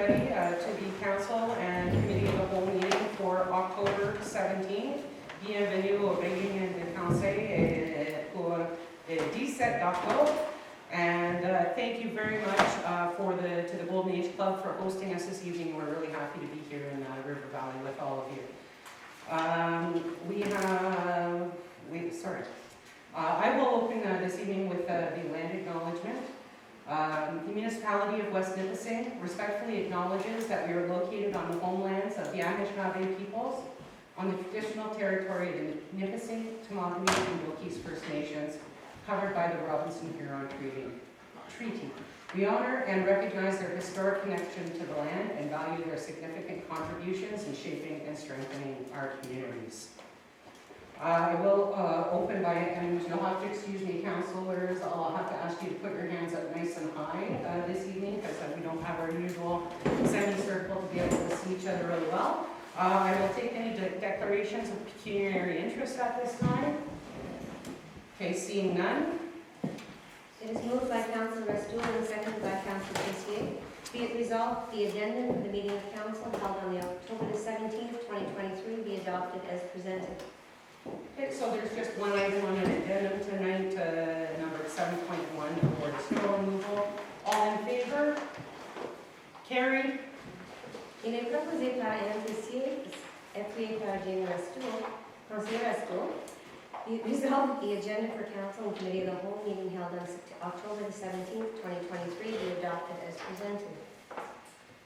everybody to the Council and Committee of the Whole meeting for October 17th. Bienvenue aux réunions de Conseil pour le 17 octobre. And thank you very much to the Golden Age Club for hosting us this evening. We're really happy to be here in River Valley with all of you. I will open this evening with the land acknowledgement. The municipality of West Nipissing respectfully acknowledges that we are located on the homelands of the Anishinaabe peoples on the traditional territory of the Nipissing, Tamagami, and Wilkes First Nations, covered by the Robinson-Huron Treaty. We honor and recognize their historic connection to the land and value their significant contributions in shaping and strengthening our communities. I will open by, and you'll have to excuse me, councillors, I'll have to ask you to put your hands up nice and high this evening because we don't have our usual semicircle to be able to see each other really well. I will take any declarations of pecuniary interest at this time. Okay, seeing none. It is moved by Councillor Restour and seconded by Councillor Tessier. Be it resolved, the addendum of the meeting of council held on the October the 17th, 2023 be adopted as presented. Okay, so there's just one item on an addendum tonight, number 7.1, for snow removal. All in favor? Carried. Il est proposé par Alain Tessier, appuyé par Jane Restour, Conseil Restour. Be it resolved, the agenda for council and committee of the whole meeting held on October the 17th, 2023 be adopted as presented.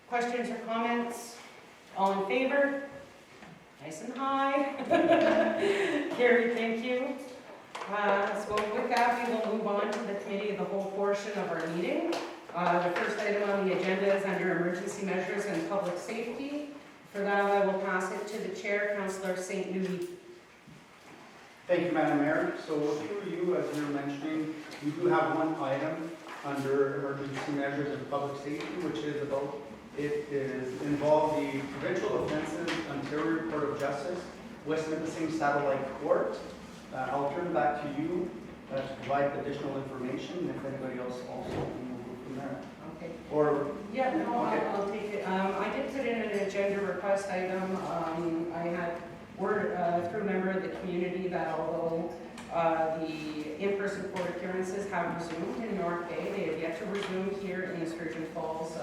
Questions or comments? All in favor? Nice and high. Carrie, thank you. So with that, we will move on to the committee of the whole portion of our meeting. The first item on the agenda is under emergency measures and public safety. For that, I will pass it to the chair, Councillor St. Louis. Thank you, Madam Mayor. So through you, as you were mentioning, we do have one item under emergency measures and public safety, which is about, it is involved the Provincial Offences Ontario Court of Justice, West Nipissing Satellite Court. I'll turn back to you to provide additional information, if anybody else also can move from there. Okay. Or yeah, no, okay. I'll take it. I did put in an agenda request item. I had word through a member of the community that although the in-person court appearances have resumed in North Bay, they have yet to resume here in the Sturgeon Falls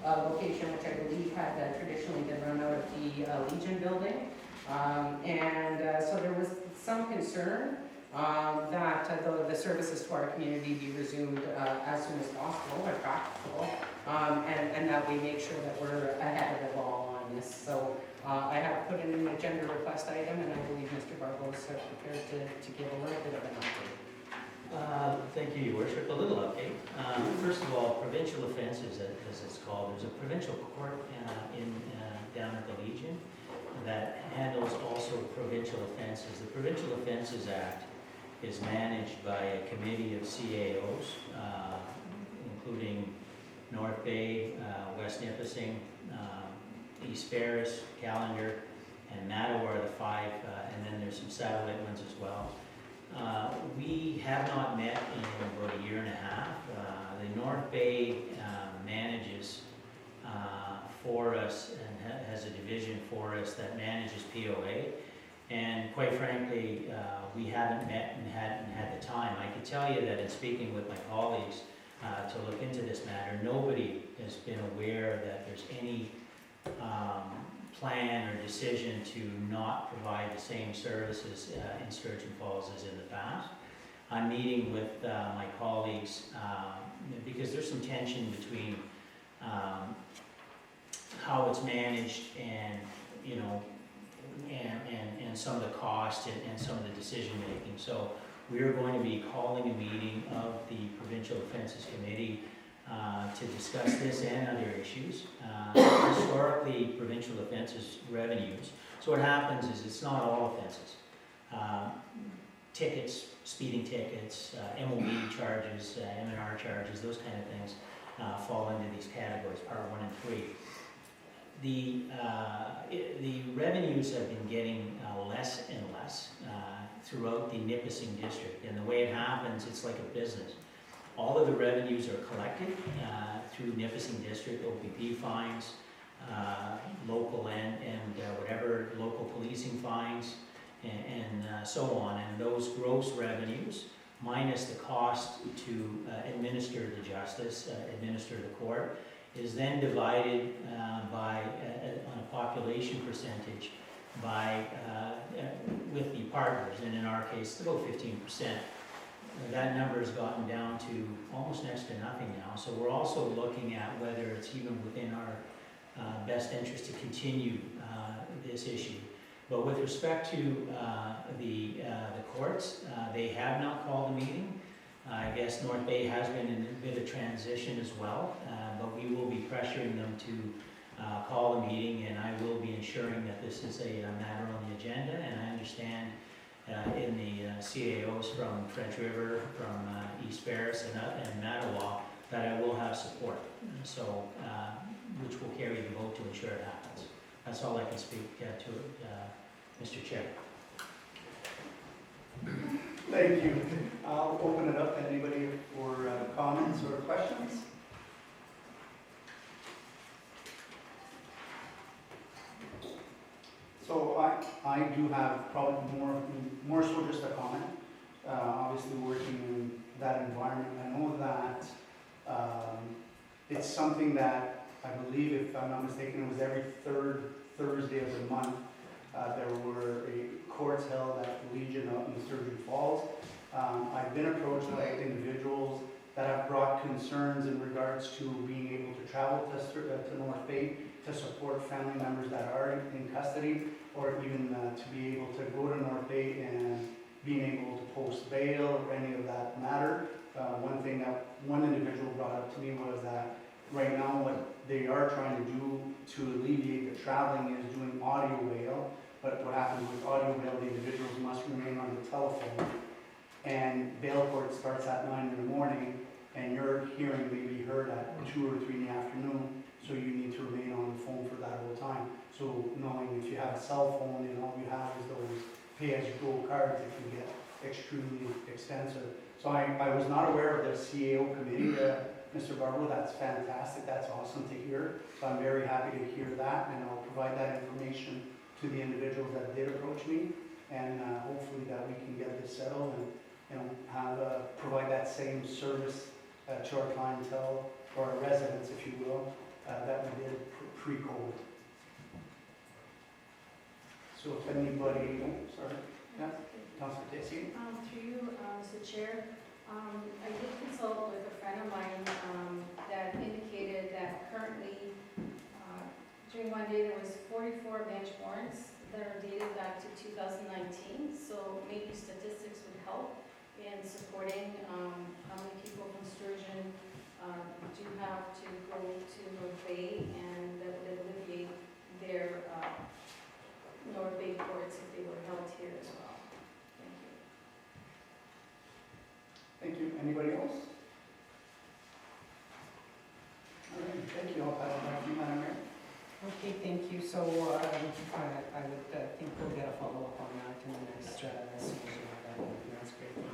location, which I believe had traditionally been run out of the Legion building. So there was some concern that the services to our community be resumed as soon as possible, or practical, and that we make sure that we're ahead of the ball on this. So I have put in an agenda request item, and I believe Mr. Barbeau is prepared to give a little bit of an update. Thank you, Your Worship. A little update. First of all, provincial offences, as it's called, there's a provincial court down at the Legion that handles also provincial offences. The Provincial Offences Act is managed by a committee of CAOs, including North Bay, West Nipissing, East Ferris, Callander, and Mattawa are the five, and then there's some satellite ones as well. We have not met in about a year and a half. The North Bay manages for us and has a division for us that manages POA. And quite frankly, we haven't met and hadn't had the time. I can tell you that in speaking with my colleagues to look into this matter, nobody has been aware that there's any plan or decision to not provide the same services in Sturgeon Falls as in the past. I'm meeting with my colleagues because there's some tension between how it's managed and, you know, and some of the cost and some of the decision making. So we are going to be calling a meeting of the Provincial Offences Committee to discuss this and other issues. Historically, provincial offences revenues. So what happens is it's not all offences. Tickets, speeding tickets, MOB charges, M&R charges, those kind of things fall into these categories, part 1 and 3. The revenues have been getting less and less throughout the Nipissing district, and the way it happens, it's like a business. All of the revenues are collected through Nipissing District OPP fines, local and whatever local policing fines, and so on. And those gross revenues, minus the cost to administer the justice, administer the court, is then divided by on a population percentage by with the partners, and in our case, about 15%. That number has gotten down to almost next to nothing now. So we're also looking at whether it's even within our best interest to continue this issue. But with respect to the courts, they have not called a meeting. I guess North Bay has been in a bit of transition as well, but we will be pressuring them to call a meeting, and I will be ensuring that this is a matter on the agenda. And I understand in the CAOs from French River, from East Ferris and Mattawa, that I will have support, so which will carry the vote to ensure it happens. That's all I can speak to it, Mr. Chair. Thank you. I'll open it up to anybody for comments or questions. So I do have probably more so just a comment. Obviously working in that environment, I know that it's something that I believe, if I'm not mistaken, it was every third Thursday of the month. There were courts held at the Legion out in Sturgeon Falls. I've been approached by individuals that have brought concerns in regards to being able to travel to North Bay to support family members that are in custody, or even to be able to go to North Bay and being able to post bail or any of that matter. One thing that one individual brought up to me was that right now what they are trying to do to alleviate the traveling is doing audio bail. But what happens with audio bail, the individuals must remain on the telephone. And bail court starts at 9 in the morning, and your hearing may be heard at 2 or 3 in the afternoon, so you need to remain on the phone for that whole time. So knowing if you have a cell phone and all you have is those pay-as-you-go cards, it can get extremely expensive. So I was not aware of the CAO committee, Mr. Barlow. That's fantastic, that's awesome to hear. So I'm very happy to hear that, and I'll provide that information to the individuals that did approach me, and hopefully that we can get this settled and provide that same service to our clientele, or our residents, if you will, that we did pre-COVID. So if anybody, sorry, yeah, Councilor Tessier? Through you, Mr. Chair, I did consult with a friend of mine that indicated that currently, during one day, there was 44 bench warrants that are dated back to 2019, so maybe statistics would help in supporting how many people from Sturgeon do have to go to North Bay, and that would alleviate their North Bay courts if they were held here as well. Thank you. Thank you. Anybody else? All right, thank you. I'll pass it back to you, Madam Mayor. Okay, thank you. So I would think we'll get a follow-up on that in the next session. That's great, thank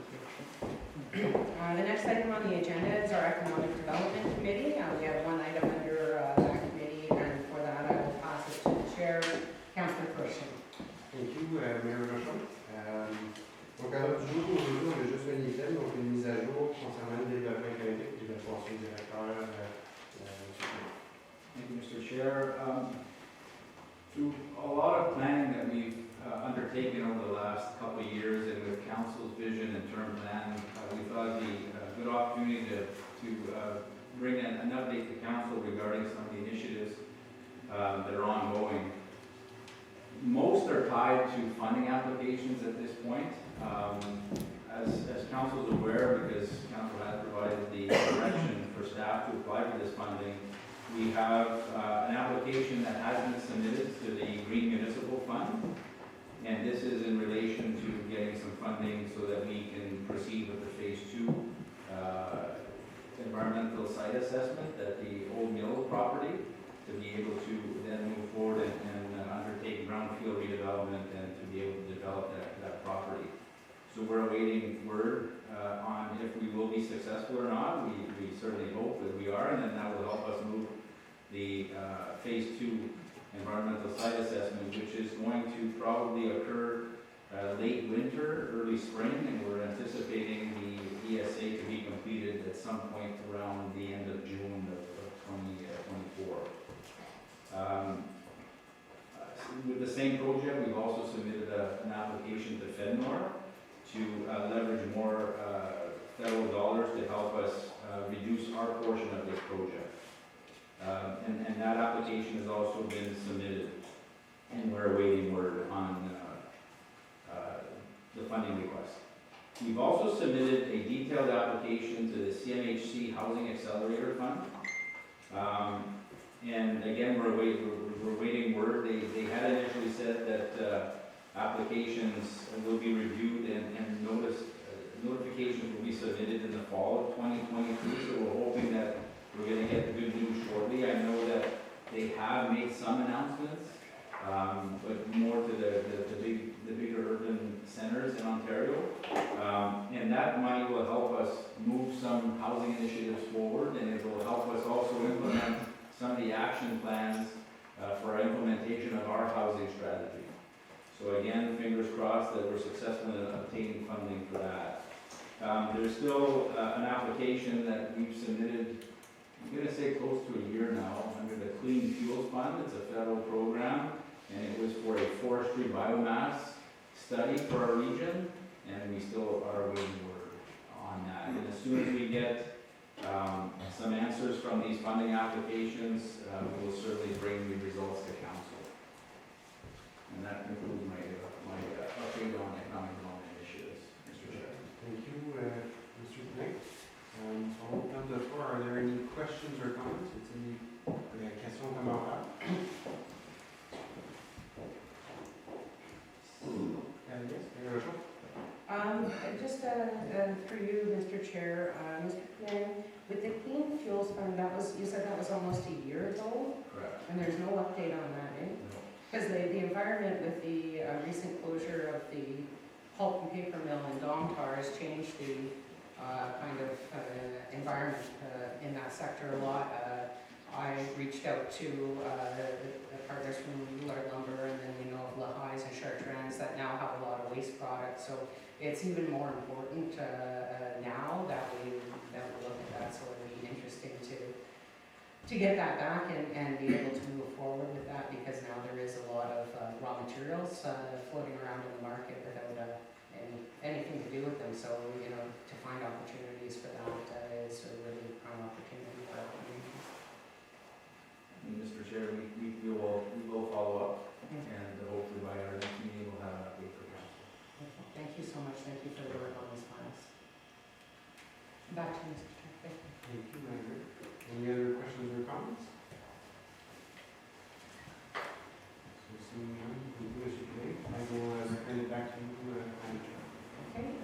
you. The next item on the agenda is our Economic Development Committee. We have one item under that committee, and for that I will pass it to the chair, Councilor Person. Thank you, Mayor Rochon. Donc à l'ordre du jour, aujourd'hui, on a juste un item, donc une mise à jour concernant le développement économique du conseil directeur. Thank you, Mr. Chair. Through a lot of planning that we've undertaken over the last couple of years, and with Council's vision and term plan, we thought it'd be a good opportunity to bring an update to Council regarding some of the initiatives that are ongoing. Most are tied to funding applications at this point. As Council is aware, because Council has provided the direction for staff to apply for this funding, we have an application that has been submitted to the Green Municipal Fund, and this is in relation to getting some funding so that we can proceed with the Phase 2 environmental site assessment at the Old Mill property, to be able to then move forward and undertake brownfield redevelopment and to be able to develop that property. So we're awaiting word on if we will be successful or not. We certainly hope that we are, and then that will help us move the phase 2 environmental site assessment, which is going to probably occur late winter, early spring, and we're anticipating the ESA to be completed at some point around the end of June of 2024. With the same project, we've also submitted an application to FedNor to leverage more federal dollars to help us reduce our portion of this project. And that application has also been submitted, and we're awaiting word on the funding request. We've also submitted a detailed application to the CMHC Housing Accelerator Fund. And again, we're waiting word. They had initially said that applications will be reviewed and notifications will be submitted in the fall of 2022. So we're hoping that we're going to get the good news shortly. I know that they have made some announcements, but more to the bigger urban centers in Ontario. And that money will help us move some housing initiatives forward, and it will help us also implement some of the action plans for our implementation of our housing strategy. So again, fingers crossed that we're successful in obtaining funding for that. There's still an application that we've submitted, I'm going to say close to a year now, under the Clean Fuels Fund. It's a federal program, and it was for a forestry biomass study for our region, and we still are waiting word on that. And as soon as we get some answers from these funding applications, we will certainly bring the results to council. And that concludes my update on economic development initiatives, Mr. Chair. Thank you, Mr. Knight. So on open the floor. Are there any questions or comments? It's any questions commentaires? Yes, Mayor Rochon? Just for you, Mr. Chair, Mr. Flynn, with the Clean Fuels Fund, you said that was almost a year ago, Correct. and there's no update on that, eh? Because the environment with the recent closure of the pulp and paper mill in Domtar has changed the kind of environment in that sector a lot. I reached out to the partners from Lord Lumber, and then we know of Lahai's and Chartrand's that now have a lot of waste products. So it's even more important now that we look at that. So it'll be interesting to get that back and be able to move forward with that, because now there is a lot of raw materials floating around in the market without anything to do with them. So, you know, to find opportunities for that is a really prime opportunity for our community. And Mr. Chair, we will follow up, and hopefully by our next meeting we'll have an update for council. Thank you so much. Thank you for the work on this files. Back to you, Mr. Chair. Thank you. Thank you, Mayor. Any other questions or comments? So seeing none, thank you, Mr. Knight. I will send it back to you, Manager. Okay,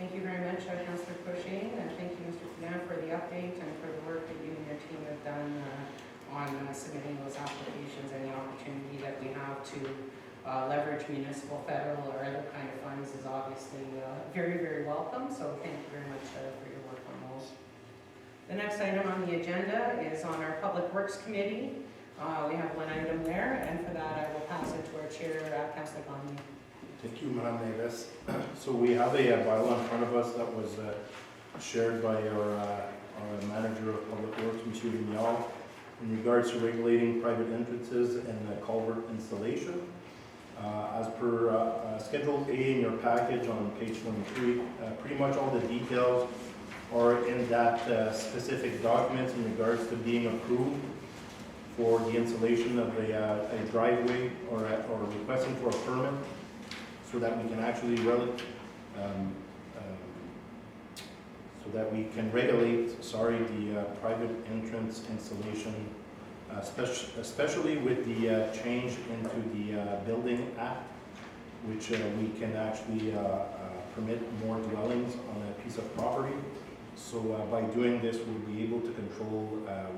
thank you very much, Councillor Cushing, and thank you, Mr. Flynn, for the update and for the work that you and your team have done on submitting those applications, and the opportunity that we have to leverage municipal, federal, or other kind of funds is obviously very, very welcome. So thank you very much for your work on those. The next item on the agenda is on our Public Works Committee. We have one item there, and for that I will pass it to our chair, Councillor Gandhi. Thank you, Madam Davis. So we have a bylaw in front of us that was shared by our manager of Public Works, Monsieur Vignal, in regards to regulating private entrances and culvert installation. As per Schedule A in your package on page 23, pretty much all the details are in that specific document in regards to being approved for the installation of a driveway or requesting for a permit, so that we can actually regulate the private entrance installation, especially with the change into the Building Act, which we can actually permit more dwellings on a piece of property. So by doing this, we'll be able to control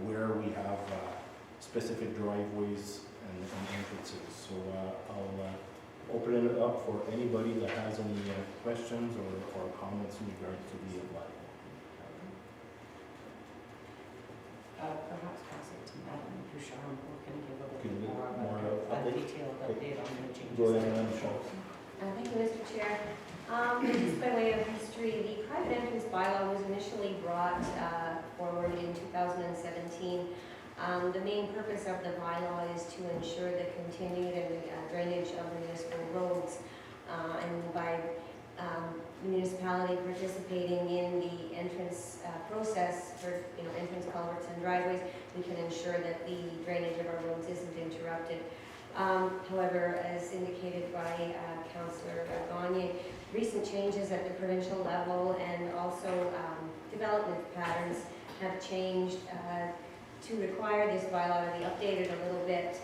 where we have specific driveways and entrances. So I'll opening it up for anybody that has any questions or comments in regards to the bylaw. Perhaps pass it to Madam Bouchard, who can give a Can little you more more of a update? detailed update on the changes. Go ahead, Madam Shaw. Thank you, Mr. Chair. Just by way of history, the private entrance bylaw was initially brought forward in 2017. The main purpose of the bylaw is to ensure the continued and drainage of municipal roads. And by municipality participating in the entrance process for entrance culverts and driveways, we can ensure that the drainage of our roads isn't interrupted. However, as indicated by Councillor Gagne, recent changes at the provincial level and also development patterns have changed to require this bylaw to be updated a little bit,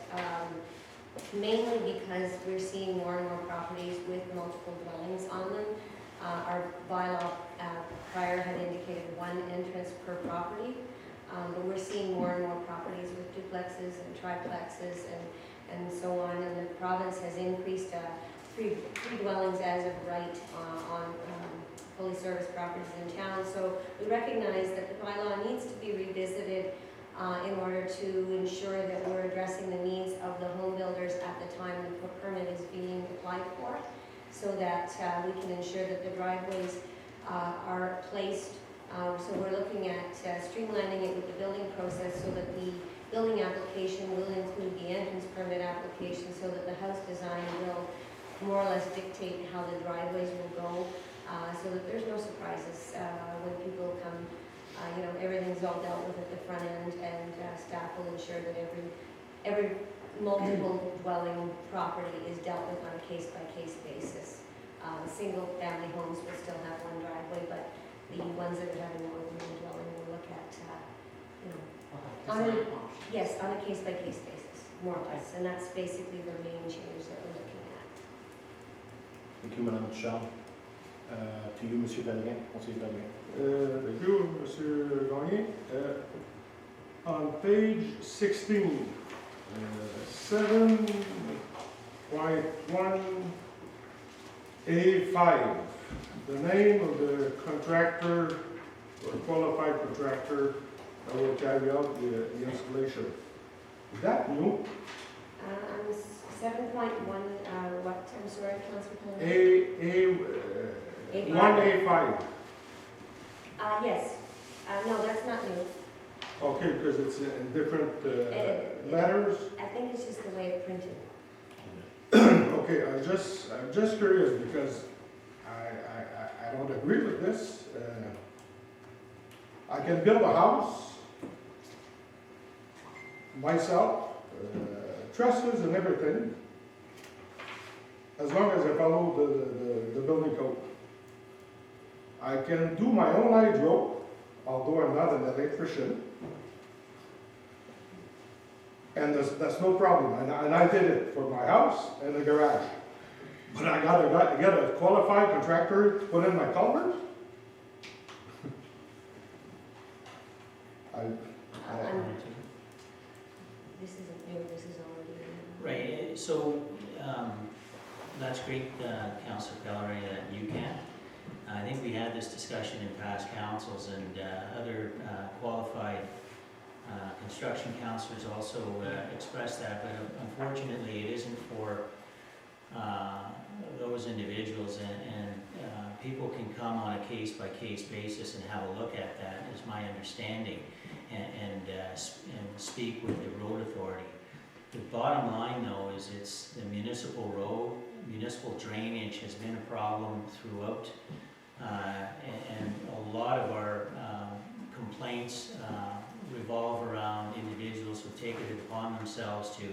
mainly because we're seeing more and more properties with multiple dwellings on them. Our bylaw prior had indicated one entrance per property, but we're seeing more and more properties with duplexes and triplexes and so on, and the province has increased three dwellings as of right on fully serviced properties in town. So we recognize that the bylaw needs to be revisited in order to ensure that we're addressing the needs of the home builders at the time the permit is being applied for, so that we can ensure that the driveways are placed. So we're looking at streamlining it with the building process so that the building application will include the entrance permit application, so that the house design will more or less dictate how the driveways will go, so that there's no surprises when people come. Everything's all dealt with at the front end, and staff will ensure that every multiple dwelling property is dealt with on a case-by-case basis. Single-family homes will still have one driveway, but the ones that are having more than one dwelling will look at, yes, on a case-by-case basis, more or less, and that's basically the main change that we're looking at. Thank you, Madame Shaw. To you, Monsieur Valien, Conseiller Valien. Thank you, Monsieur Gagné. On page 16, 7.1A5, the name of the contractor or qualified contractor that will carry out the installation. Is that new? 7.1, what, I'm sorry, Councilor Pelley? 1A5. Yes. No, that's not new. Okay, because it's in different letters. I think it's just the way it's printed. Okay, I'm just curious because I don't agree with this. I can build a house myself, trusses and everything, as long as I follow the building code. I can do my own hydro, although I'm not an electrician. And that's no problem. And I did it for my house and the garage. But I gotta get a qualified contractor to put in my culvert? This isn't new, this is already. Right, so that's great, Councillor Pellerin, that you can. I think we had this discussion in past councils, and other qualified construction councillors also expressed that, but unfortunately it isn't for those individuals, and people can come on a case-by-case basis and have a look at that, is my understanding, and speak with the road authority. The bottom line, though, is it's the municipal road, municipal drainage has been a problem throughout, and a lot of our complaints revolve around individuals who've taken it upon themselves to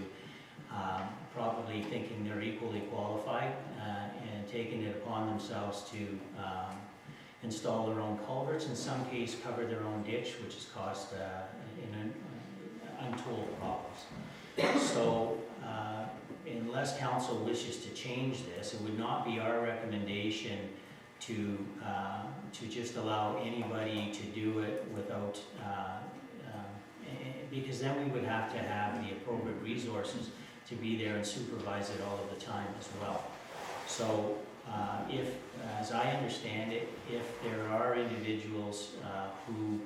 probably thinking they're equally qualified and taking it upon themselves to install their own culverts, in some case cover their own ditch, which has caused untold problems. So unless council wishes to change this, it would not be our recommendation to just allow anybody to do it without, because then we would have to have the appropriate resources to be there and supervise it all of the time as well. So if, as I understand it, if there are individuals who,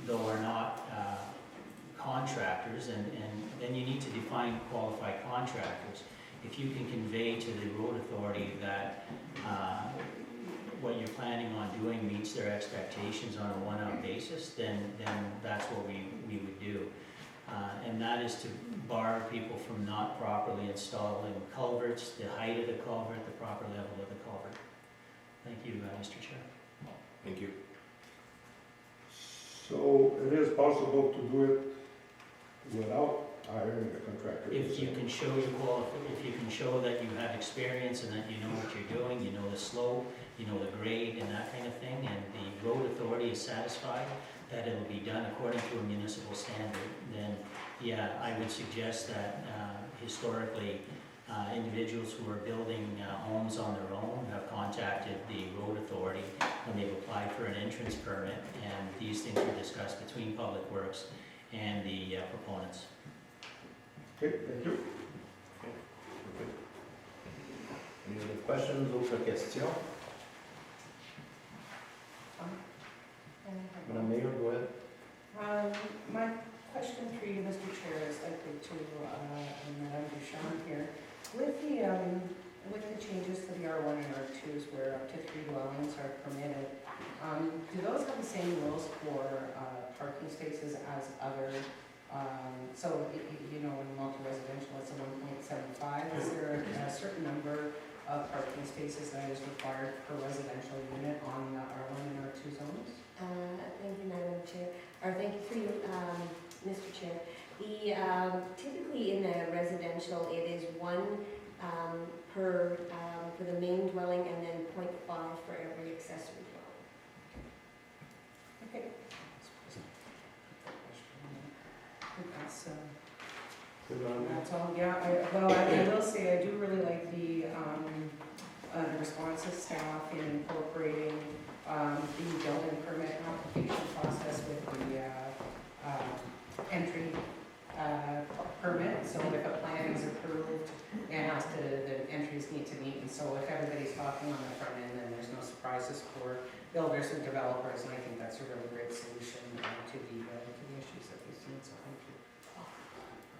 though are not contractors, and then you need to define qualified contractors. If you can convey to the road authority that what you're planning on doing meets their expectations on a one-out basis, then that's what we would do. And that is to bar people from not properly installing culverts, the height of the culvert, the proper level of the culvert. Thank you, Mr. Chair. Thank you. So it is possible to do it without hiring a contractor? If you can show if you can show that you have experience and that you know what you're doing, you know the slope, you know the grade and that kind of thing, and the road authority is satisfied that it'll be done according to a municipal standard, then yeah, I would suggest that historically individuals who are building homes on their own have contacted the road authority when they've applied for an entrance permit, and these things are discussed between Public Works and the proponents. Okay, thank you. Any other questions, autres questions? Madam Mayor, go ahead. My question for you, Mr. Chair, is likely to Madame Duchamp here. With the changes to the R1 and R2s where up to 3 dwellings are permitted, do those have the same rules for parking spaces as other? So, you know, in multi-residential, it's a 1.75. Is there a certain number of parking spaces that is required per residential unit on the R1 and R2 zones? Thank you, Madam Chair, or thank you for you, Mr. Chair. Typically in the residential, it is 1 per, for the main dwelling, and then 0.5 for every accessory dwelling. Okay. That's, that's all, yeah, I will say, I do really like the responsive staff in incorporating the building permit application process with the entry permit. So if a plan is approved, the entries need to meet, and so if everybody's talking on the front end, then there's no surprises for builders and developers, and I think that's a really great solution to the issues that we've seen, so thank you.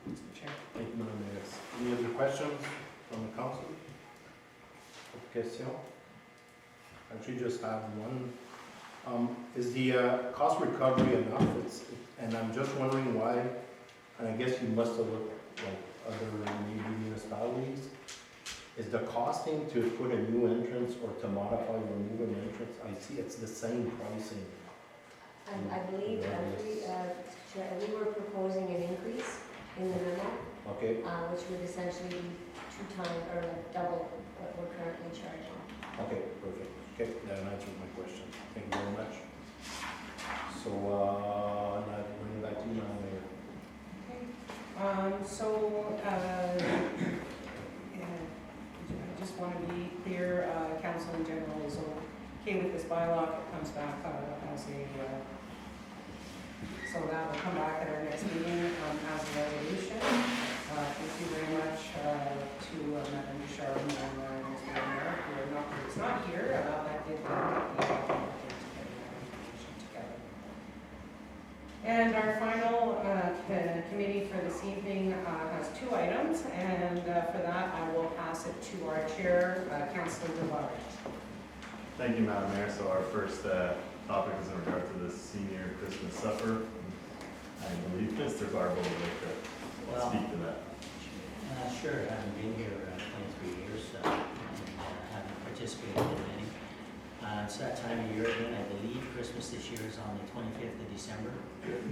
Mr. Chair. Thank you, Madam Mayor. Any other questions from the council? Autres questions? I actually just have one. Is the cost recovery enough? And I'm just wondering why, and I guess you must have looked like other maybe municipalities. Is the costing to put a new entrance or to modify or remove an entrance? I see it's the same pricing. I believe, Chair, we were proposing an increase in the memo, Okay, which would essentially be 2 times or double what we're currently charging. okay, perfect. Okay, that answers my question. Thank you very much. So, now bring it back to you, Madam Mayor. I just want to be clear, council in general is okay with this bylaw. It comes back as a, so that will come back at our next meeting as a resolution. Thank you very much to Madame Duchamp and Mr. Mayor, who is not here, but did the together. And our final committee for this evening has 2 items, and for that I will pass it to our chair, Councillor Rivard. Thank you, Madam Mayor. So our first topic is in regard to the senior Christmas supper. I believe Mr. Barbo would like to speak to that. Sure, I haven't been here 23 years and haven't participated in many. It's that time of year again. I believe Christmas this year is on the 25th of December.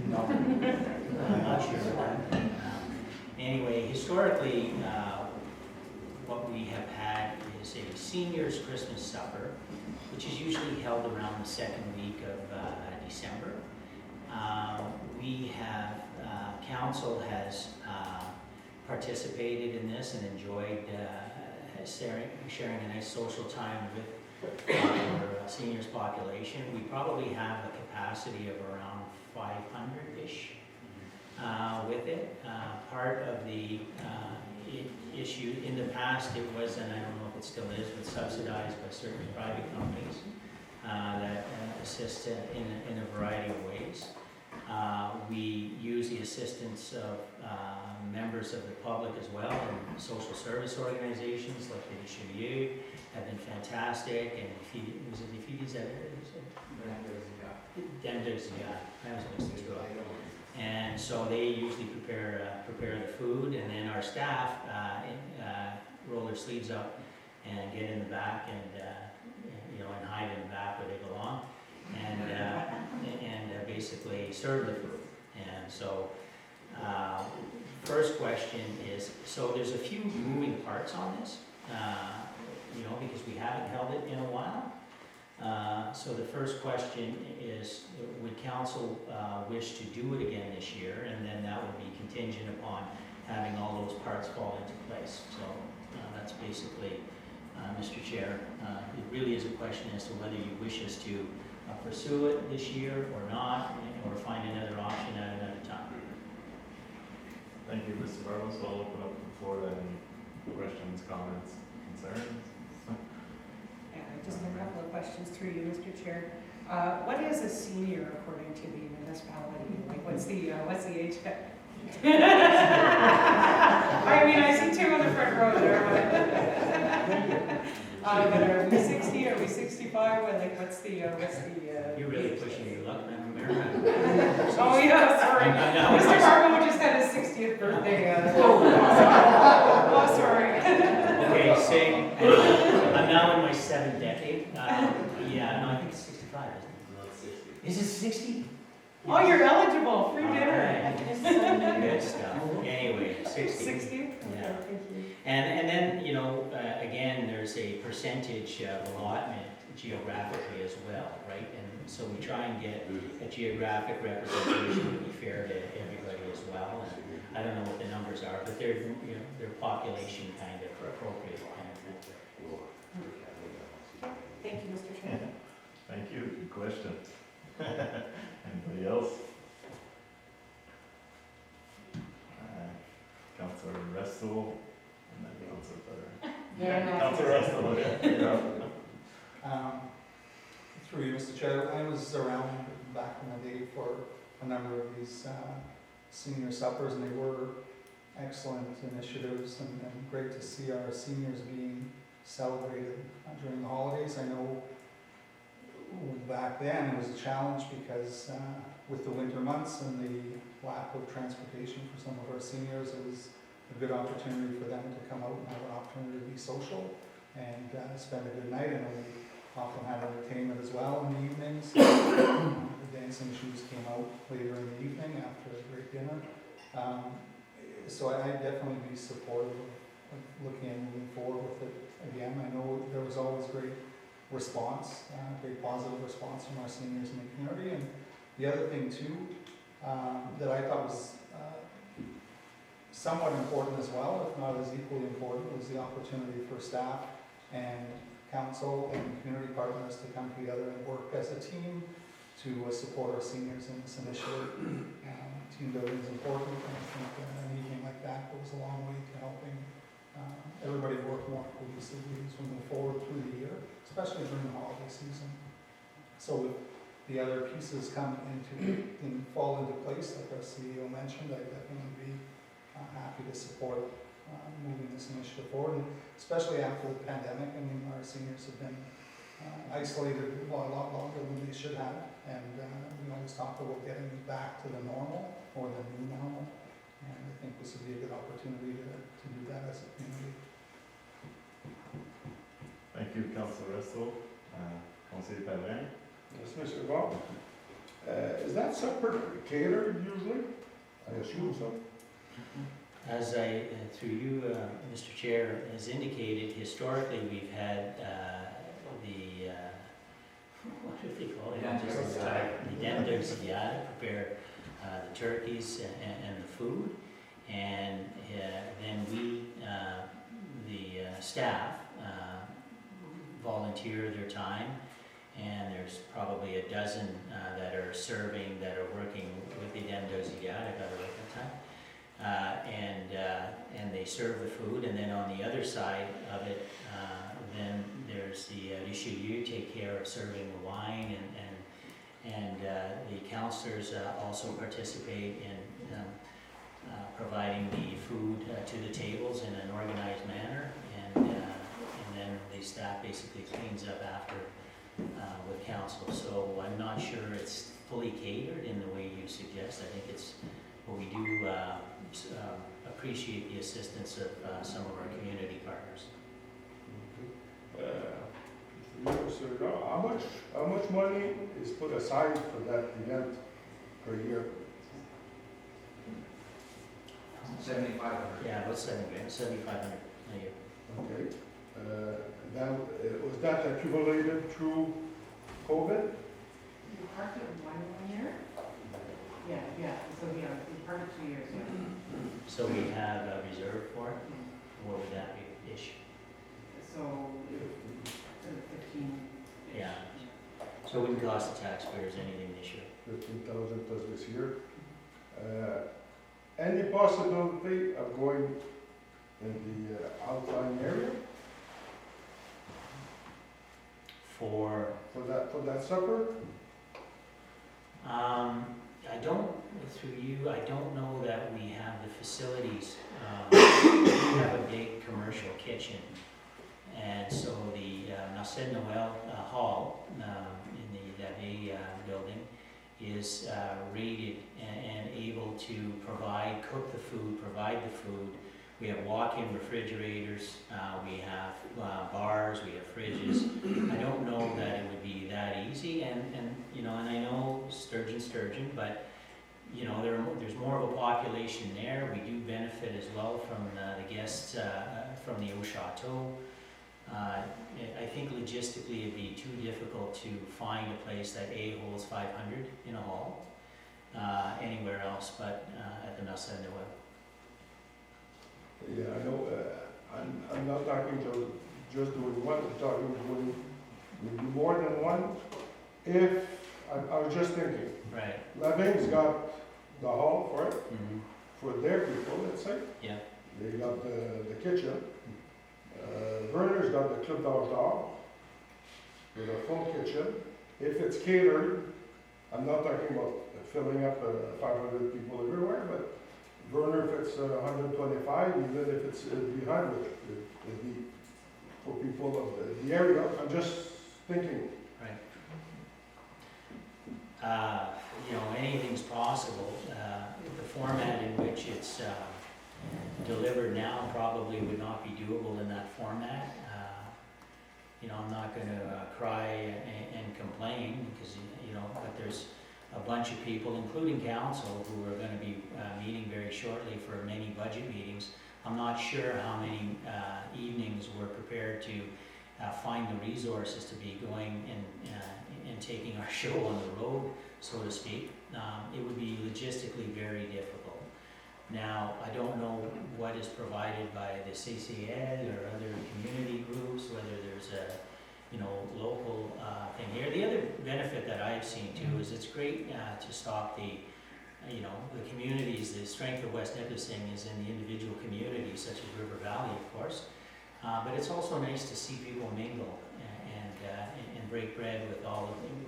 No, I'm not sure of that. Anyway, historically, what we have had is a seniors Christmas supper, which is usually held around the 2nd week of December. We have, council has participated in this and enjoyed sharing a nice social time with our seniors population. We probably have a capacity of around 500-ish with it. Part of the issue in the past, it was, and I don't know if it still is, but subsidized by certain private companies that assist in a variety of ways. We use the assistance of members of the public as well, and social service organizations like the Richelieu have been fantastic, and was it the Fidis and so they usually prepare the food, and then our staff roll their sleeves up and get in the back and and hide in the back where they belong, and basically serve the food. And so first question is, so there's a few moving parts on this, because we haven't held it in a while. So the first question is, would council wish to do it again this year? And then that would be contingent upon having all those parts fall into place. So that's basically, Mr. Chair, it really is a question as to whether you wish us to pursue it this year or not, or find another option at another time. Thank you, Mr. Barlow. So I'll open up the floor to any questions, comments, concerns. Just a couple of questions through you, Mr. Chair. What is a senior according to the municipality? Like, what's the age cut? I see two on the front row there. But are we 60? Are we 65? What's the? You're really pushing your luck, Madam Mayor. Oh yeah, sorry. No, Mr. Barlow just had his 60th birthday. Oh, sorry. Okay, saying, I'm now in my 7th decade. I think it's 65, isn't it? Is it 60? Oh, you're eligible. Free dinner. Good stuff. Anyway, 60. 60? Yeah. Okay, thank you. And then, again, there's a percentage allotment geographically as well, right? And so we try and get a geographic representation to be fair to everybody as well. And I don't know what the numbers are, but they're population kind of appropriate. Thank you, Mr. Chairman. Thank you. Good question. Anybody else? Councilor Resto, and then Councilor Butter. Councilor Resto, yeah. Through you, Mr. Chair, I was around back in the day for a number of these senior suppers, and they were excellent initiatives, and great to see our seniors being celebrated during the holidays. I know back then it was a challenge because with the winter months and the lack of transportation for some of our seniors, it was a good opportunity for them to come out and have an opportunity to be social and spend a good night. And we often had entertainment as well in the evenings. The dancing shoes came out later in the evening after a great dinner. So I'd definitely be supportive of looking and moving forward with it again. I know there was always great response, great positive response from our seniors in the community. And the other thing too, that I thought was somewhat important as well, if not as equally important, was the opportunity for staff and council and community partners to come together and work as a team to support our seniors in this initiative. Team building is important, and I think an evening like that goes a long way to helping everybody work more cohesively as we move forward through the year, especially during the holiday season. So if the other pieces fall into place, like our CEO mentioned, I'd definitely be happy to support moving this initiative forward, and especially after the pandemic. I mean, our seniors have been isolated a lot longer than they should have, and we always talk about getting back to the normal or the new normal, and I think this would be a good opportunity to do that as a community. Thank you, Councilor Resto. Conseil Pellerin. Yes, Mr. Bob. Is that supper catered usually? I assume so. As through you, Mr. Chair, as indicated, historically we've had what do they call it? The dame d'auxiliaire prepare the turkeys and the food, and then we, the staff, volunteer their time, and there's probably a dozen that are serving, that are working with the dame d'auxiliaire. I got it right that time. and they serve the food, and then on the other side of it, then there's the richelieu, take care of serving the wine, and the counselors also participate in providing the food to the tables in an organized manner, and then the staff basically cleans up after with council. So I'm not sure it's fully catered in the way you suggest. I think it's, but we do appreciate the assistance of some of our community partners. How much money is put aside for that event per year? 7,500. Yeah, about $7,500 a year. Okay. Then, was that accumulated through COVID? You parked it one year? Yeah, so we parked it 2 years, yeah. So we have a reserve for it? What would that be, ish? So, 15. Yeah. So it wouldn't cost the taxpayers anything this year? 15,000 plus this year. Any possibility of going in the outlying area For, for that supper? I don't, through you, I don't know that we have the facilities. We have a big commercial kitchen. And so the Marcel Noel Hall in the Lavé building is rated and able to cook the food, provide the food. We have walk-in refrigerators, we have bars, we have fridges. I don't know that it would be that easy, and you know, and I know Sturgeon, but you know, there's more of a population there. We do benefit as well from the guests from the Au Chateau. I think logistically it'd be too difficult to find a place that holds 500 in a hall anywhere else but at the Marcel Noel. Yeah, I know, I'm not talking to just doing one, I'm talking doing maybe more than one. If, I was just thinking, Right. Lavin's got the hall for it, Mm-hmm. for their people, let's say. Yeah. They got the kitchen. Werner's got the Club d'Argent with a full kitchen. If it's catered, I'm not talking about filling up 500 people everywhere, but Werner, if it's 125, even if it's 100, it'd be for people of the area. I'm just thinking. Right. You know, anything's possible. The format in which it's delivered now probably would not be doable in that format. You know, I'm not going to cry and complain because, you know, but there's a bunch of people, including council, who are going to be meeting very shortly for many budget meetings. I'm not sure how many evenings we're prepared to find the resources to be going and taking our show on the road, so to speak. It would be logistically very difficult. Now, I don't know what is provided by the CCL or other community groups, whether there's a, you know, local thing here. The other benefit that I've seen too is it's great to stop the, you know, the communities. The strength of West Nipissing is in the individual communities, such as River Valley, of course. But it's also nice to see people mingle and break bread with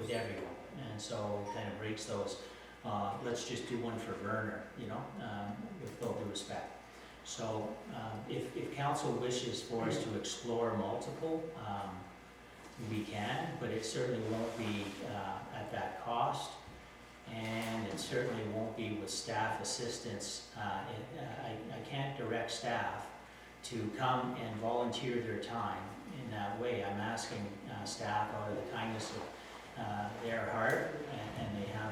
everyone. And so it kind of breaks those. Let's just do one for Werner, you know, with all due respect. So if council wishes for us to explore multiple, we can, but it certainly won't be at that cost, and it certainly won't be with staff assistance. I can't direct staff to come and volunteer their time in that way. I'm asking staff out of the kindness of their heart, and they have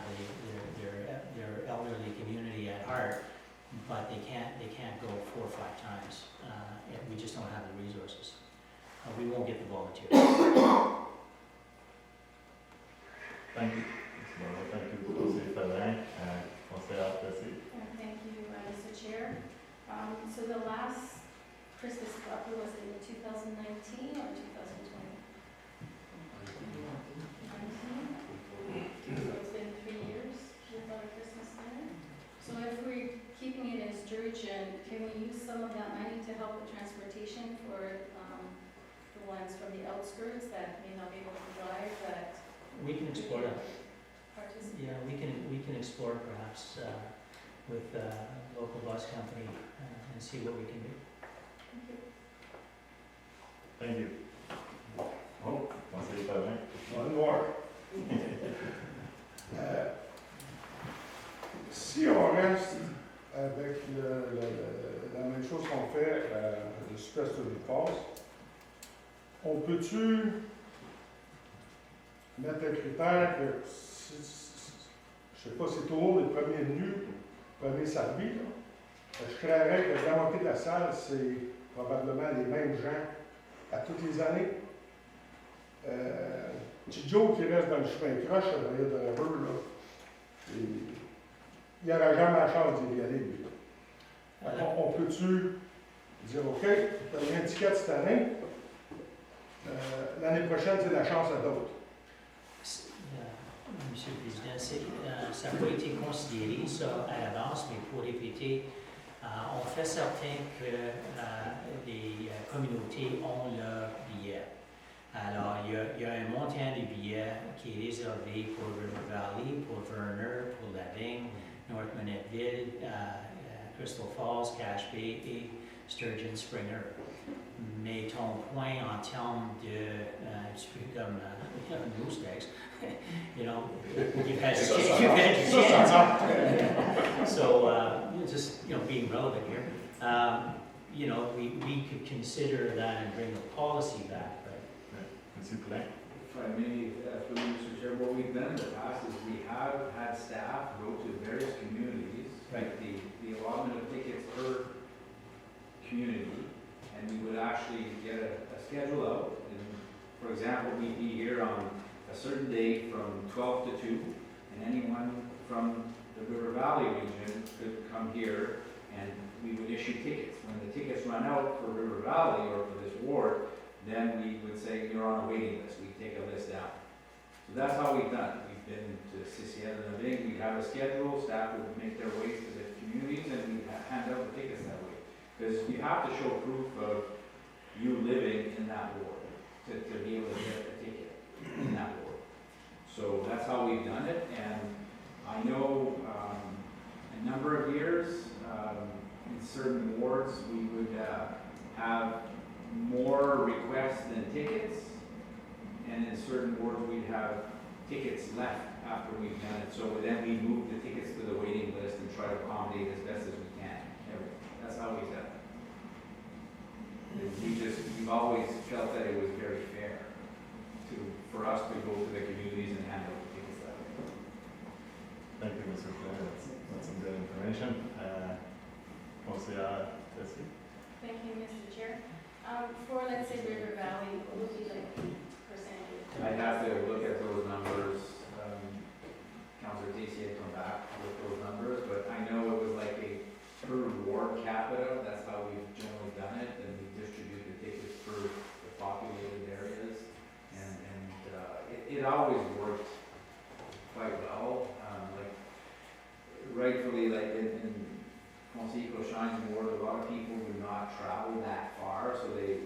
their elderly community at heart, but they can't go 4 or 5 times. And we just don't have the resources. We won't get the volunteers. Thank you. Thank you, Conseil Federal. Conseil Affectée. Thank you, Mr. Chair. So the last Christmas supper was in 2019 or 2020? 19? So it's been 3 years without a Christmas dinner. So if we're keeping it in stewardship fans from the outskirts that may not be able to drive that We can explore that. participate. Yeah, we can explore perhaps with local bus company and see what we can do. Thank you. Thank you. Oh, Conseil Pavin. One more. Si on reste avec la même chose qu'on fait de Super Story Pass, on peut-tu mettre un critère que, je sais pas, c'est toujours les premiers venus, premiers servis, là. Je créerais que la moitié de la salle, c'est probablement les mêmes gens à toutes les années. Petit Joe qui reste dans le chemin croche, le driver, là, il n'aura jamais la chance d'y aller, lui. On peut-tu dire, OK, tu as un ticket cette année, l'année prochaine, c'est la chance à d'autres. Monsieur le Président, ça n'a pas été considéré ça à l'avance, mais pour répéter, on fait certain que les communautés ont leur billet. Alors, il y a un montant de billets qui est réservé pour River Valley, pour Verner, pour La Vigne, North Manettville, Crystal Falls, Cache Bay et Sturgeon Springer. Mais ton point en termes de, tu fais comme Nous, Steaks, you know, you've had your chance. So, just, being relevant here, we could consider that and bring the policy back, right? Monsieur Poulin. If I may, through you, Mr. Chair, what we've done in the past is we have had staff go to various communities, like the allotment of tickets per community, and we would actually get a schedule out. And for example, we'd be here on a certain day from 12 to 2, and anyone from the River Valley region could come here, and we would issue tickets. When the tickets run out for River Valley or for this ward, then we would say, you're on a waiting list. We take a list down. So that's how we've done it. We've been to Siciliana and Big. We have a schedule. Staff would make their ways to the communities, and we hand out the tickets that way. Because you have to show proof of you living in that ward to be able to get a ticket in that ward. So that's how we've done it. And I know a number of years in certain wards we would have more requests than tickets, and in certain wards we'd have tickets left after we've done it. So then we move the tickets to the waiting list and try to accommodate as best as we can. That's how we've done it. We've always felt that it was very fair for us to go to the communities and hand out the tickets that way. Thank you, Mr. Poulin. That's some good information. Conseil Tessie. Thank you, Mr. Chair. For, let's say, River Valley, what would be like percentage? I'd have to look at those numbers. Councilor Dacey had come back with those numbers, but I know it was like a per ward capita. That's how we've generally done it, and we distribute the tickets per the populated areas, and it always worked quite well. Rightfully, in Conseil Shine's ward, a lot of people do not travel that far, so we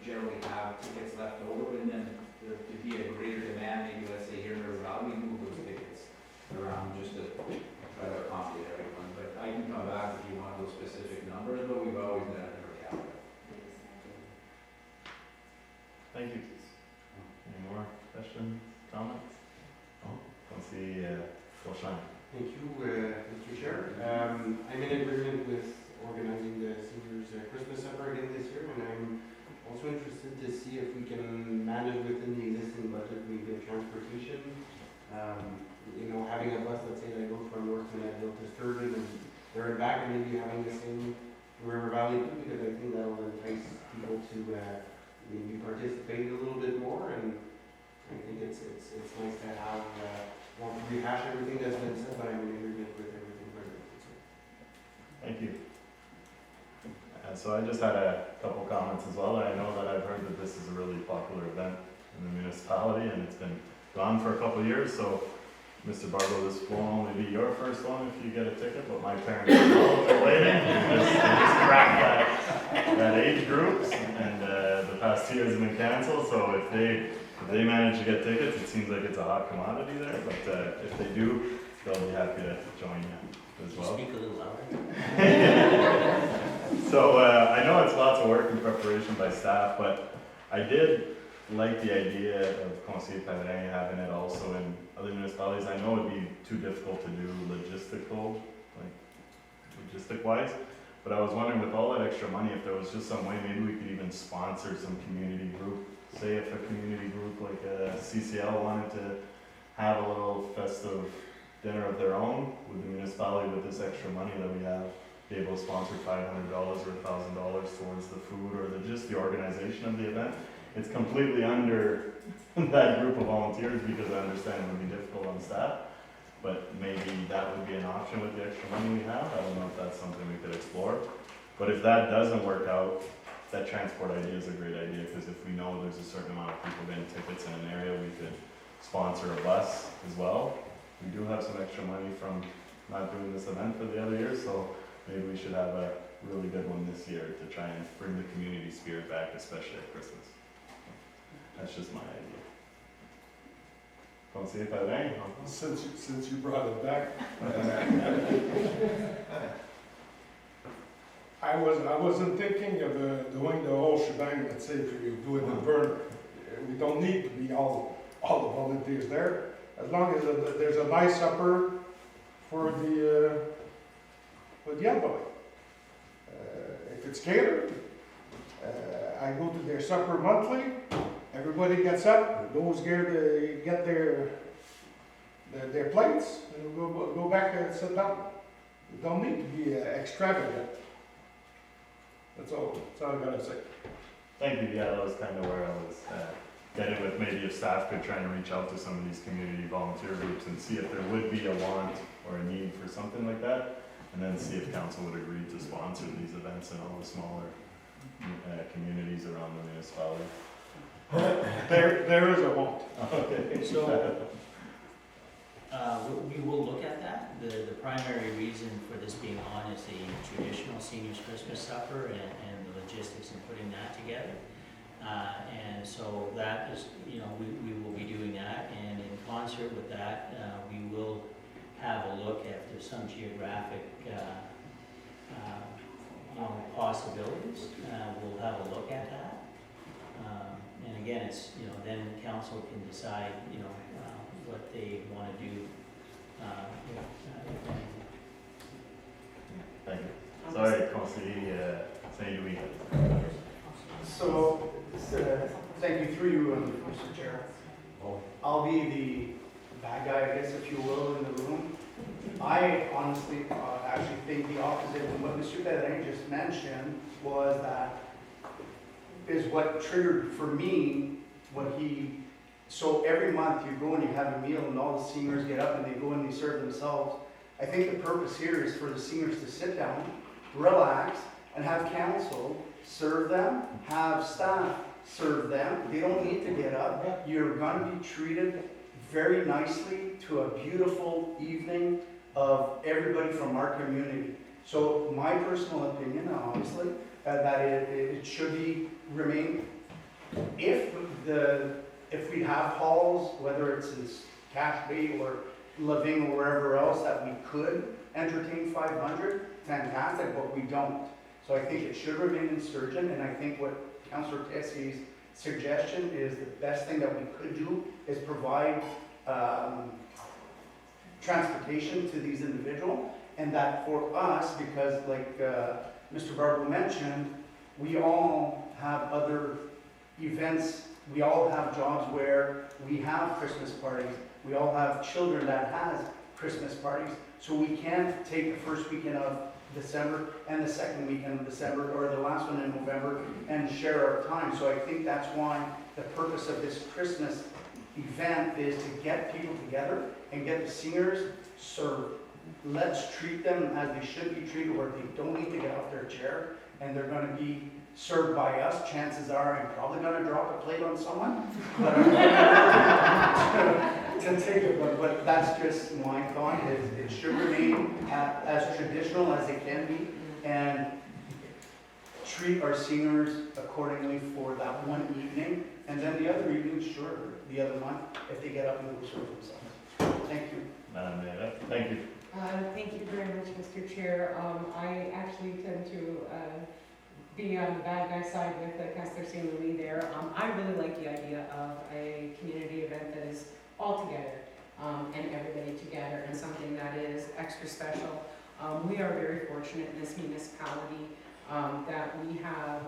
generally have tickets left over, and then there to be a greater demand, maybe let's say here in River Valley, we move those tickets around just to try to accommodate everyone. But I can come back if you want those specific numbers, but we've always done it per capita. Thank you. Any more questions, comments? No? Conseil Shine. Thank you, Mr. Chair. I'm in agreement with organizing the seniors' Christmas supper again this year, and I'm also interested to see if we can manage within the existing budget, maybe a transportation. Having a bus, let's say, that goes from North Manettville to Sturgeon and there and back, and maybe having the same River Valley too, because I think that will entice people to maybe participate a little bit more, and I think it's nice to have. Want to rehash everything that's been said, but I'm in agreement with everything Brendan said. Thank you. So I just had a couple comments as well. I know that I've heard that this is a really popular event in the municipality, and it's been gone for a couple of years. So, Mr. Barlow, this won't only be your first one if you get a ticket, but my parents are waiting. They just cracked that age groups, and the past 2 years have been canceled, so if they manage to get tickets, it seems like it's a hot commodity there, but if they do, they'll be happy to join you as well. Speak a little louder. So I know it's lots of work and preparation by staff, but I did like the idea of Conseil having it also in other municipalities. I know it'd be too difficult to do logistic-wise, but I was wondering with all that extra money, if there was just some way, maybe we could even sponsor some community group. Say if a community group like CCL wanted to have a little festive dinner of their own, would the municipality with this extra money that we have be able to sponsor $500 or $1,000 towards the food or just the organization of the event? It's completely under that group of volunteers because I understand it would be difficult on staff, but maybe that would be an option with the extra money we have. I don't know if that's something we could explore. But if that doesn't work out, that transport idea is a great idea, because if we know there's a certain amount of people getting tickets in an area, we could sponsor a bus as well. We do have some extra money from not doing this event for the other years, so maybe we should have a really good one this year to try and bring the community spirit back, especially at Christmas. That's just my idea. Conseil Padrin? Since you brought it back, I wasn't thinking of doing the whole shebang. Let's say if you do it in Vernon, we don't need to be all the volunteers there. As long as there's a nice supper for the elderly. If it's catered, I go to their supper monthly. Everybody gets up, goes there to get their plates, and go back and sit down. You don't need to be extravagant. That's all I gotta say. Thank you. Yeah, that was kind of where I was getting with, maybe if staff could try and reach out to some of these community volunteer groups and see if there would be a want or a need for something like that, and then see if council would agree to sponsor these events in all the smaller communities around the municipality. There is a want. Okay. So, we will look at that. The primary reason for this being on is the traditional seniors Christmas supper and the logistics in putting that together. And so that is, we will be doing that, and in concert with that, we will have a look at if there's some geographic possibilities. We'll have a look at that. And again, it's, then council can decide, what they want to do. Thank you. Sorry, Conseil Saint-Louis. So, thank you through you, Mr. Chair. I'll be the bad guy, I guess, if you will, in the room. I honestly actually think the opposite of what Mr. Pedrin just mentioned was that is what triggered for me so every month you go and you have a meal and all the seniors get up and they go and they serve themselves. I think the purpose here is for the seniors to sit down, relax, and have council serve them, have staff serve them. They don't need to get up. You're going to be treated very nicely to a beautiful evening of everybody from our community. So my personal opinion, obviously, that it should remain. If we have halls, whether it's in Cache Bay or Living or wherever else that we could entertain 500, fantastic, but we don't. So I think it should remain in Sturgeon, and I think what Councillor Tessie's suggestion is the best thing that we could do is provide transportation to these individuals, and that for us, because like Mr. Barbeau mentioned, we all have other events, we all have jobs where we have Christmas parties, we all have children that has Christmas parties, so we can't take the first weekend of December and the second weekend of December or the last one in November and share our time. So I think that's why the purpose of this Christmas event is to get people together and get the seniors served. Let's treat them as they should be treated, where they don't need to get off their chair and they're going to be served by us. Chances are I'm probably going to drop a plate on someone, but to take it. But that's just my thought. It should remain as traditional as it can be, and treat our seniors accordingly for that one evening, and then the other evening, sure, the other month, if they get up and go serve themselves. Thank you. Madam Mayor, thank you. Thank you very much, Mr. Chair. I actually tend to be on the bad guy side with Councillor St. Louis there. I really like the idea of a community event that is all together and everybody together, and something that is extra special. We are very fortunate in this municipality that we have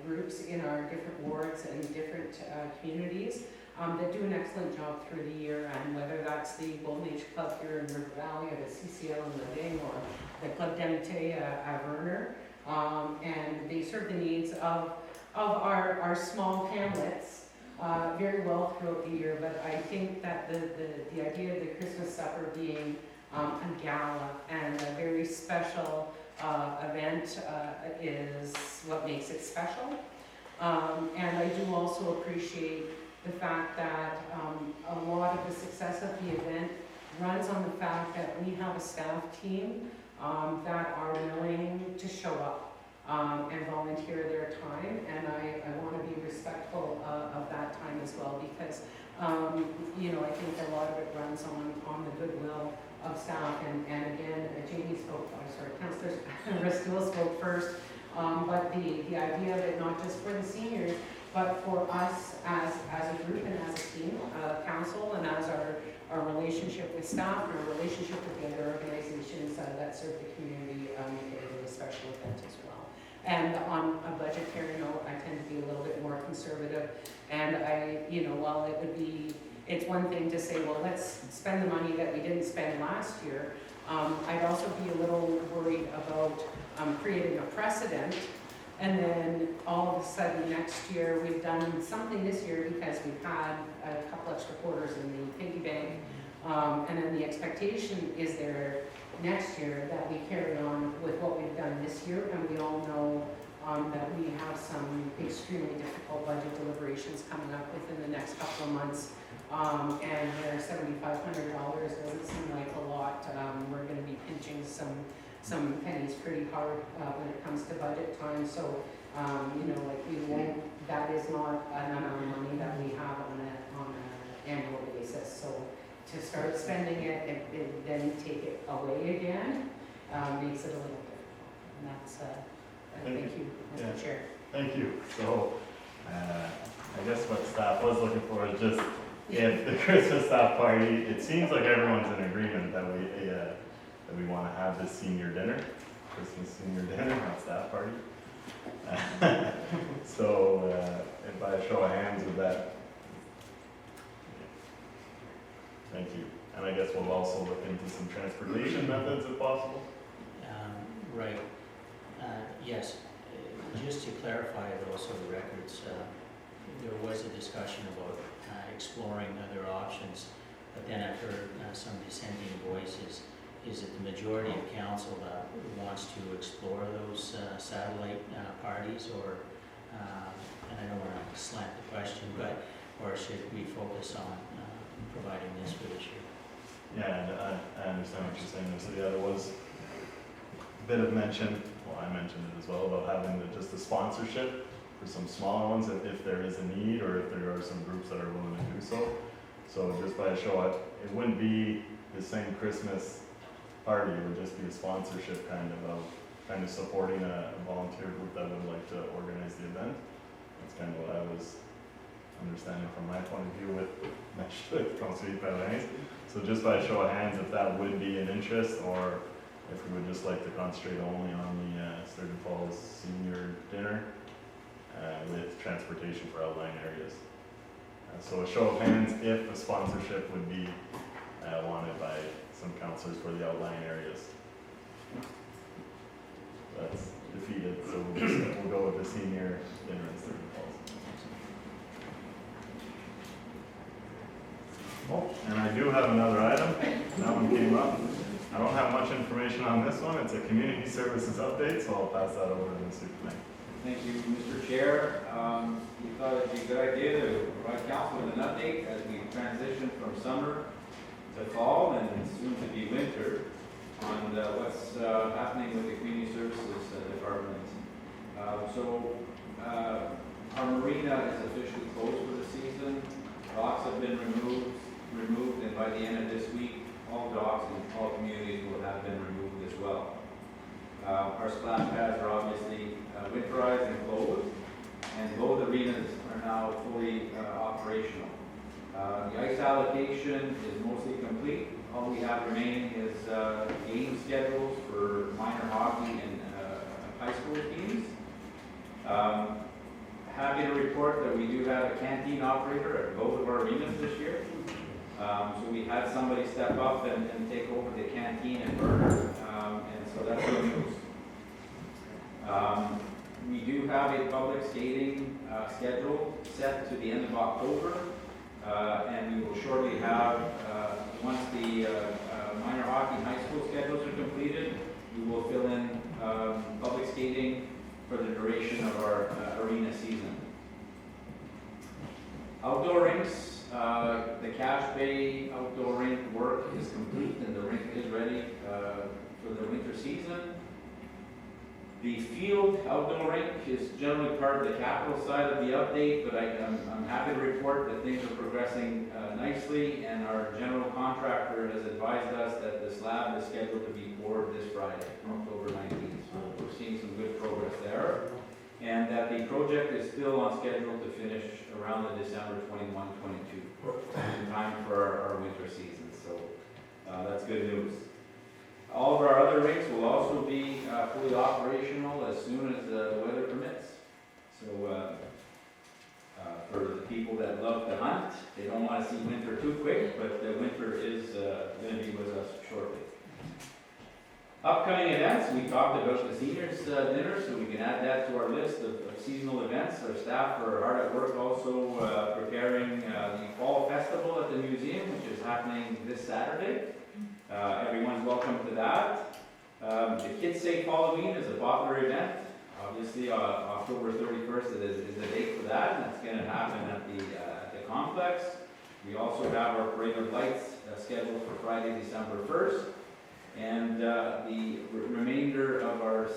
groups in our different wards and different communities that do an excellent job through the year, and whether that's the Golden Age Club here in River Valley, or the CCL in Leding, or the Club d'Amitié at Verner, and they serve the needs of our small hamlets very well throughout the year. But I think that the idea of the Christmas supper being a gala and a very special event is what makes it special. And I do also appreciate the fact that a lot of the success of the event runs on the fact that we have a staff team that are willing to show up and volunteer their time, and I want to be respectful of that time as well, because you know, I think a lot of it runs on the goodwill of staff, and again, Jamie spoke, Councillor Restul spoke first, but the idea of it not just for the seniors, but for us as a group and as a team, council, and as our relationship with staff, and our relationship with the other organizations that serve the community, make it a really special event as well. And on a budgetary note, I tend to be a little bit more conservative, and while it would be, it's one thing to say, well, let's spend the money that we didn't spend last year. I'd also be a little worried about creating a precedent, and then all of a sudden next year we've done something this year because we've had a couple extra quarters in the piggy bank, and then the expectation is there next year that we carry on with what we've done this year, and we all know that we have some extremely difficult budget deliberations coming up within the next couple of months. And where $7,500 doesn't seem like a lot, we're going to be pinching some pennies pretty hard when it comes to budget time. So, that is not an amount of money that we have on an annual basis. So to start spending it and then take it away again makes it a little difficult. And that's, thank you, Mr. Chair. Thank you. So, I guess what staff was looking for is just, if the Christmas staff party, it seems like everyone's in agreement that we want to have this senior dinner, Christmas senior dinner, not staff party. So, if by a show of hands with that, thank you. And I guess we'll also look into some transportation methods if possible. Right. Yes. Just to clarify though, so the records, there was a discussion about exploring other options, but then I've heard some dissenting voices. Is it the majority of council that wants to explore those satellite parties, or, and I don't want to slant the question, but, or should we focus on providing this for this year? Yeah, and I understand what you're saying. So yeah, there was a bit of mention, well, I mentioned it as well, about having just a sponsorship for some smaller ones if there is a need, or if there are some groups that are willing to do so. So just by a show, it wouldn't be the same Christmas party, it would just be a sponsorship kind of supporting a volunteer group that would like to organize the event. That's kind of what I was understanding from my point of view with Conseil. So just by a show of hands, if that would be an interest, or if we would just like to concentrate only on the Sturgeon Falls senior dinner with transportation for outlying areas. So a show of hands if a sponsorship would be wanted by some councillors for the outlying areas. That's defeated, so we'll go with the senior dinner in Sturgeon Falls. Oh, and I do have another item. That one came up. I don't have much information on this one. It's a community services update, so I'll pass that over to Mr. Knight. Thank you, Mr. Chair. We thought it'd be a good idea to provide council with an update as we transition from summer to fall and soon to be winter on what's happening with the community services department. Our marina is officially closed for the season. Docks have been removed, and by the end of this week, all docks in all communities will have been removed as well. Our splash pads are obviously winterized and closed, and both arenas are now fully operational. The ice allocation is mostly complete. All we have remaining is game schedules for minor hockey and high school teams. Happy to report that we do have a canteen operator at both of our arenas this year. So we had somebody step up and take over the canteen and burner, and so that's good news. We do have a public skating schedule set to the end of October, and we will shortly have, once the minor hockey and high school schedules are completed, we will fill in public skating for the duration of our arena season. Outdoor rinks, the Cache Bay outdoor rink work is complete and the rink is ready for the winter season. The field outdoor rink is generally part of the capital side of the update, but I'm happy to report that things are progressing nicely, and our general contractor has advised us that the slab is scheduled to be poured this Friday, October 19th. So we're seeing some good progress there, and that the project is still on schedule to finish around the December 21-22, in time for our winter season. So that's good news. All of our other rinks will also be fully operational as soon as the weather permits. So for the people that love to hunt, they don't want to see winter too quick, but the winter is going to be with us shortly. Upcoming events, we talked about the seniors dinner, so we can add that to our list of seasonal events. Our staff are hard at work also preparing the fall festival at the museum, which is happening this Saturday. Everyone's welcome to that. The Kids Safe Halloween is a popular event. Obviously, October 31st is the date for that, and it's going to happen at the complex. We also have our Parade of Lights scheduled for Friday, December 1st. And the remainder of our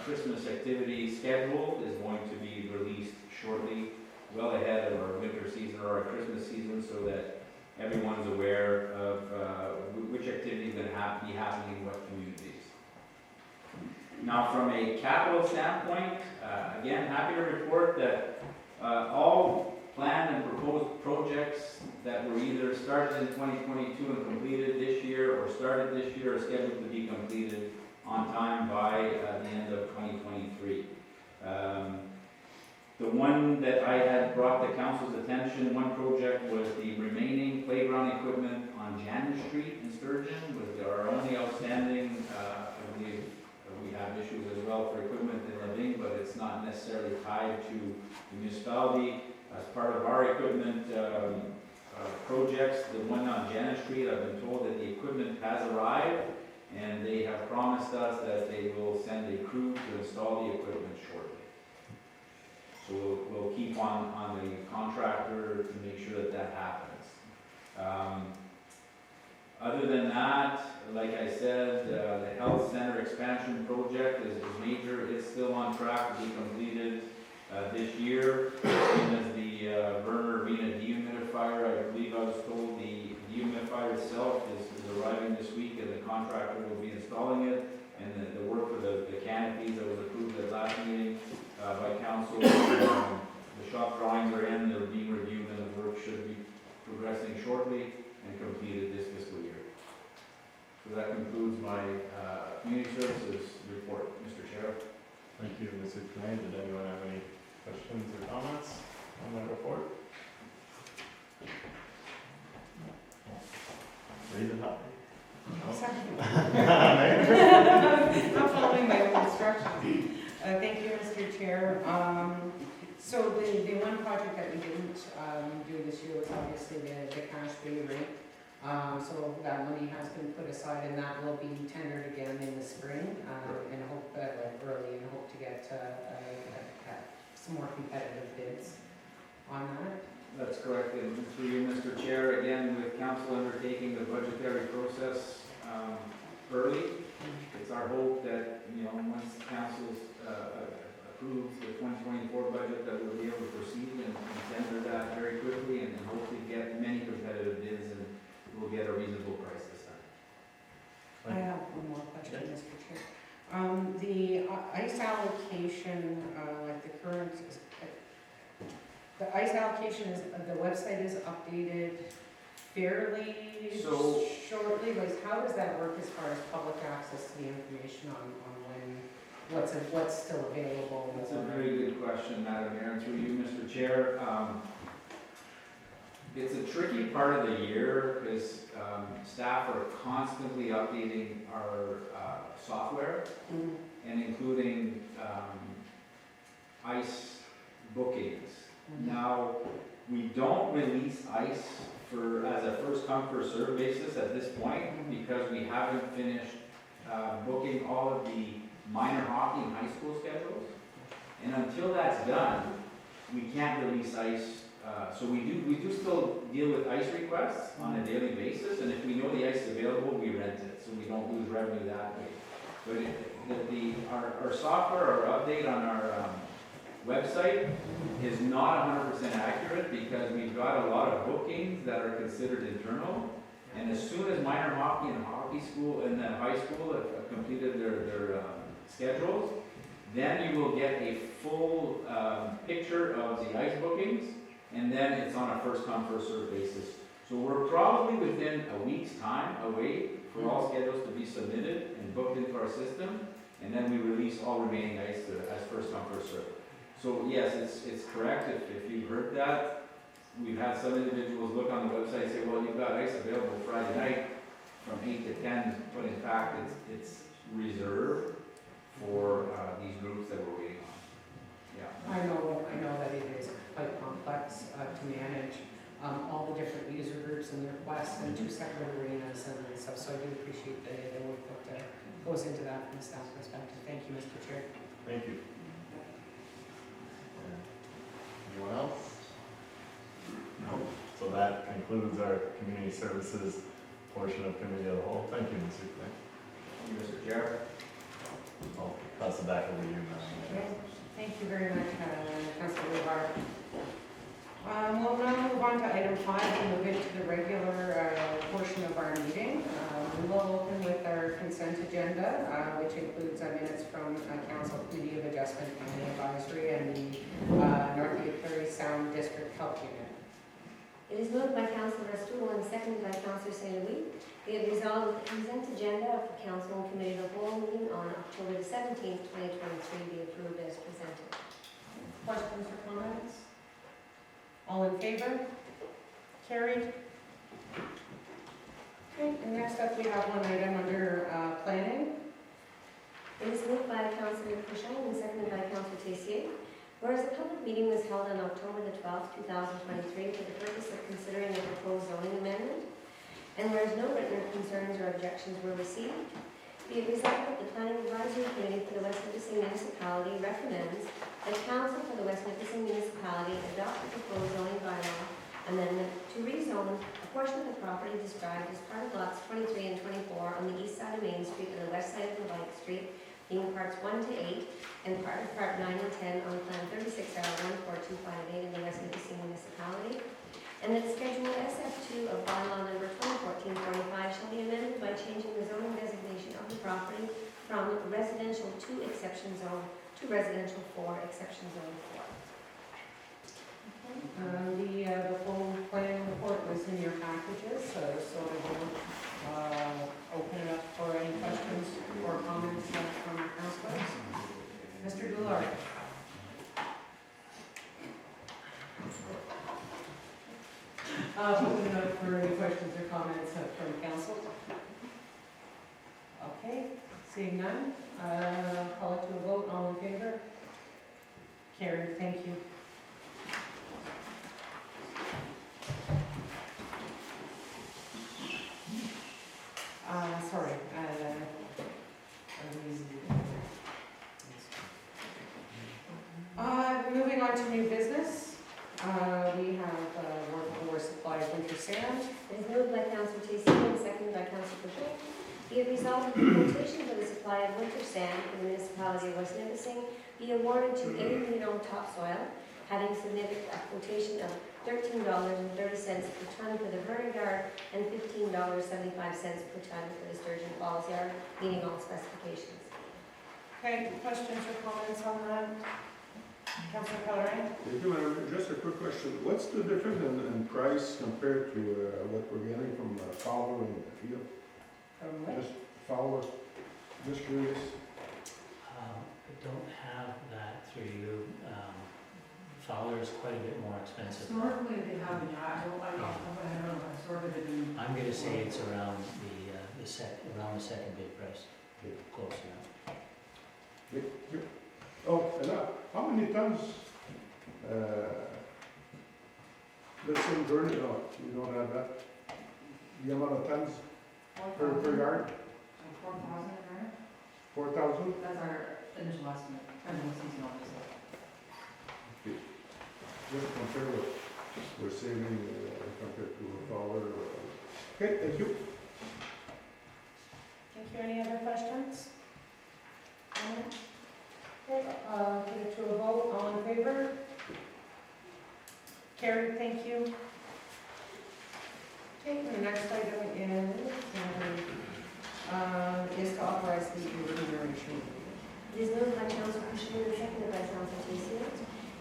Christmas activity schedule is going to be released shortly, well ahead of our winter season or our Christmas season, so that everyone's aware of which activity is going to be happening in what communities. Now, from a capital standpoint, again, happy to report that all planned and proposed projects that were either started in 2022 and completed this year or started this year are scheduled to be completed on time by the end of 2023. The one that I had brought the council's attention, one project was the remaining playground equipment on Janus Street in Sturgeon, was our only outstanding. I believe we have issues as well for equipment in Living, but it's not necessarily tied to the municipality. As part of our equipment projects, the one on Janus Street, I've been told that the equipment has arrived, and they have promised us that they will send a crew to install the equipment shortly. So we'll keep on the contractor to make sure that happens. Other than that, like I said, the health center expansion project is major. It's still on track to be completed this year. Same as the Burner Arena dehumidifier. I believe I was told the dehumidifier itself is arriving this week, and the contractor will be installing it. And the work for the canopies that was approved at last meeting by council, the shop drawings are in, they're being reviewed, and the work should be progressing shortly and completed this fiscal year. So that concludes my community services report, Mr. Chair. Thank you, Mr. Crane. Did anyone have any questions or comments on that report? Read it up. Sorry. I'm following my own instructions. Thank you, Mr. Chair. So the one project that we didn't do this year was obviously the Cache Bay rink. So that money has been put aside, and that will be tendered again in the spring, and hope early, and hope to get some more competitive bids on that. That's correct, and through you, Mr. Chair, again, with council undertaking the budgetary process early, it's our hope that, once council's approve the 2024 budget, that we'll be able to proceed and tender that very quickly and hopefully get many competitive bids, and we'll get a reasonable price this time. I have one more question, Mr. Chair. The ice allocation, like the current, the ice allocation is, the website is updated fairly So- shortly. Like, how does that work as far as public access to the information on when, what's still available? That's a very good question, Madam Mayor, and through you, Mr. Chair. It's a tricky part of the year because staff are constantly updating our software Mhm. and including ICE bookings. Now, we don't release ICE as a first come, first served basis at this point because we haven't finished booking all of the minor hockey and high school schedules. And until that's done, we can't release ICE. So we do still deal with ICE requests on a daily basis, and if we know the ICE is available, we rent it, so we don't lose revenue that way. But our software, our update on our website is not 100% accurate because we've got a lot of bookings that are considered internal. And as soon as minor hockey and hockey school and the high school have completed their schedules, then you will get a full picture of the ICE bookings, and then it's on a first come, first served basis. So we're probably within a week's time away for all schedules to be submitted and booked into our system, and then we release all remaining ICE as first come, first served. So yes, it's correct. If you've heard that, we've had some individuals look on the website and say, well, you've got ICE available Friday night from 8 to 10, but in fact, it's reserved for these groups that we're waiting on. Yeah. I know that it is quite complex to manage all the different user groups and their requests and 2 separate arenas and stuff, so I do appreciate the work that goes into that from a staff perspective. Thank you, Mr. Chair. Thank you. Anyone else? No. So that concludes our community services portion of committee of the whole. Thank you, Mr. Clay. Thank you, Mr. Chair. I'll pass it back over to you, Madam Chair. Thank you very much, Councilor Levar. We'll now move on to item 5 and move into the regular portion of our meeting. We will open with our consent agenda, which includes minutes from Council Committee of Adjustment and the Advisory and the North Prairie Sound District Health Unit. It is moved by Councilor Stuhl and seconded by Councilor St. Louis. Be it resolved that the consent agenda of the Council and Committee of the Whole meeting on October the 17th, 2023 be approved as presented. Questions or comments? All in favor? Carried. Okay, and next up we have one item under planning. It is moved by Councilor Cushing and seconded by Councilor Tessier. Whereas a public meeting was held on October the 12th, 2023 for the purpose of considering a proposed zoning amendment, and whereas no written concerns or objections were received, be it resolved that the Planning Advisory Committee for the West Nipissing Municipality recommends that Council for the West Nipissing Municipality adopt the proposed zoning bylaw amendment to rezone a portion of the property described as part of lots 23 and 24 on the east side of Main Street and the west side of Levitt Street, being parts 1 to 8 and part of part 9 and 10 on Plan 36R14258 in the West Nipissing Municipality, and that Schedule SF2 of bylaw number 2014-45 shall be amended by changing the zoning designation of the property from residential 2 exception zone to residential 4 exception zone 4. The full planning report was in your packages, so we'll open it up for any questions or comments from our councilors. Mr. Goulart. Open it up for any questions or comments from council. Okay, seeing none, call it to a vote. All in favor? Carried. Thank you. Sorry. Moving on to new business. We have work supply of winter sand. It is moved by Councilor Tessier and seconded by Councilor Cushing. Be it resolved that the quotation for the supply supply of winter sand in the municipality of West Nipissing be awarded to A. Topsoil, having submitted a quotation of $13.30 per ton for the Vernon Yard and $15.75 per ton for the Sturgeon Falls Yard, meeting all specifications. Okay, questions or comments on that? Councilor Pellerin? Thank you, Madam Mayor. Just a quick question. What's the difference in price compared to what we're getting from Fowler in the field? Just Fowler, just curious. I don't have that through you. Fowler is quite a bit more expensive. Historically, they have, I don't know, historically, they've been. I'm gonna say it's around around the second bid price, close enough. Oh, and how many tons, let's say Vernon, no, you don't have that? The amount of tons per yard? 4,000, right? 4,000? That's our initial estimate, and we'll see obviously. Just compare what we're saving compared to Fowler. Okay, thank you. Thank you. Any other questions? Okay, put it to a vote. All in favor? Carried, thank you. Okay, the next item is to authorize the remuneration. It is moved by Council Cushman and seconded by Council Teixeira.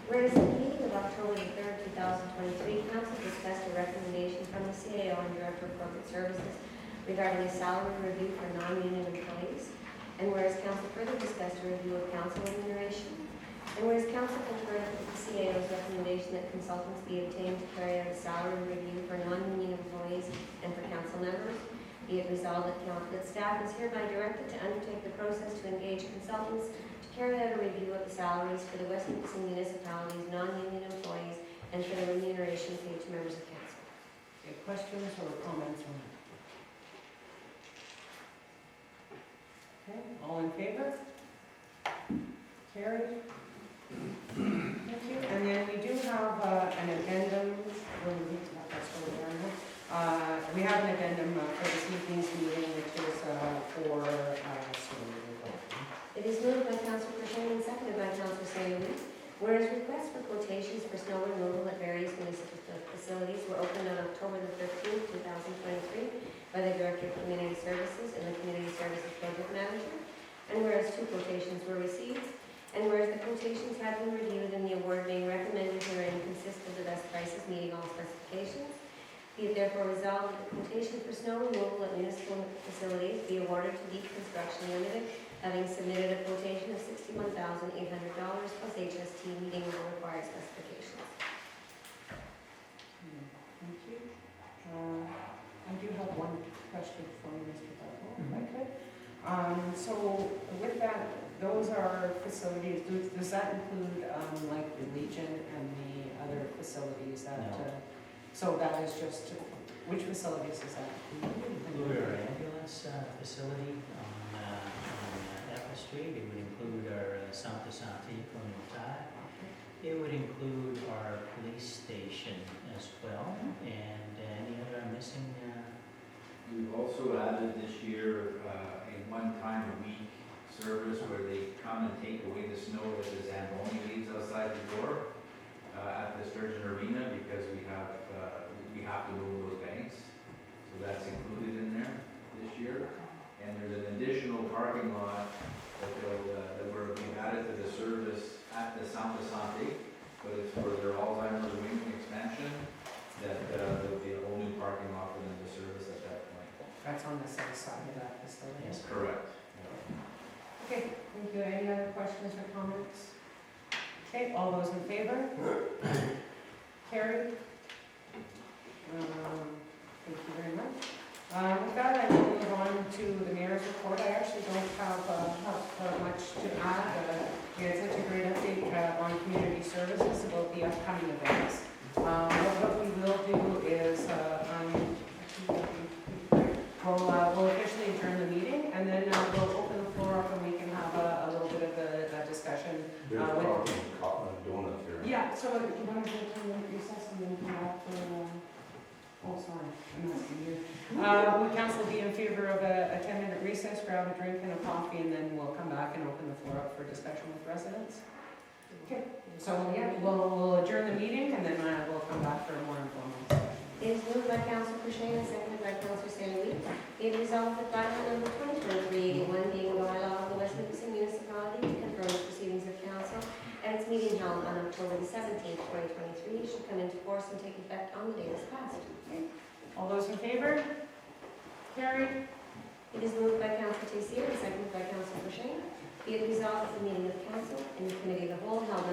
Whereas in the meeting of October the 3rd, 2023, Council discussed a recommendation from the CAO and Director of Corporate Services regarding a salary review for non-union employees. And whereas Council further discussed a review of council remuneration. And whereas Council concurred with the CAO's recommendation that consultants be obtained to carry out a salary review for non-union employees and for council members, be it resolved that staff is hereby directed to undertake the process to engage consultants to carry out a review of the salaries for the West Nipissing municipalities' non-union employees and for the remuneration paid to members of council. Okay, questions or comments on that? Okay, all in favor? Carried. Thank you. And then we do have an addendum. We have an addendum for this evening's meeting, which is for. It is moved by Council Cushman and seconded by Council Sayoum. Whereas requests for quotations for snow removal at various municipal facilities were opened on October the 13th, 2023 by the Director of Community Services and the Community Services Project Manager. And whereas 2 quotations were received, and whereas the quotations have been reviewed and the award being recommended herein consists of the best prices meeting all specifications, be it therefore resolved that the quotation for snow removal at municipal facilities be awarded to Deep Construction Limited, having submitted a quotation of $61,800 plus HST meeting all required specifications. Thank you. I do have one question for you, Mr. Bethel, if I could. So with that, those are facilities, does that include like the Legion and the other facilities that? No. So that is just, which facilities is that? Include our ambulance facility on Apple Street. It would include our Santa Santi from Utah. It would include our police station as well, and any other I'm missing. We've also added this year a one-time-a-week service where they come and take away the snow that the Zamboni leaves outside the door at the Sturgeon Arena, because we have to move those banks. So that's included in there this year. And there's an additional parking lot that we've added to the service at the Santa Santi, but it's for their Alzheimer's wing expansion, that there'll be a whole new parking lot for them to service at that point. That's on the south side of that facility? Yes. Correct. Okay, thank you. Any other questions or comments? Okay, all those in favor? Carried. Thank you very much. With that, I will move on to the mayor's report. I actually don't have much to add. We had such a great update on community services about the upcoming events. What we will do is we'll officially adjourn the meeting, and then we'll open the floor up and we can have a little bit of a discussion. There's donuts here. Yeah, so you want to go to recess and then come back for, oh, sorry, I'm not seeing you. Would council be in favor of a 10-minute recess? recess, grab a drink and a coffee, and then we'll come back and open the floor up for discussion with residents. Okay, so yeah, we'll adjourn the meeting and then we'll come back for a more informal discussion. It is moved by Councilor Pashane and seconded by Councilor Stanley. Be it resolved that bylaw number 2023-81 being a bylaw of the West Nipissing Municipality to confirm the proceedings of council at its meeting held on October the 17th, 2023 should come into force and take effect on the day it is passed. All those in favor? Carried. It is moved by Councilor Teixeira and seconded by Councilor Pashane. Be it resolved that the meeting of council in the committee of the whole held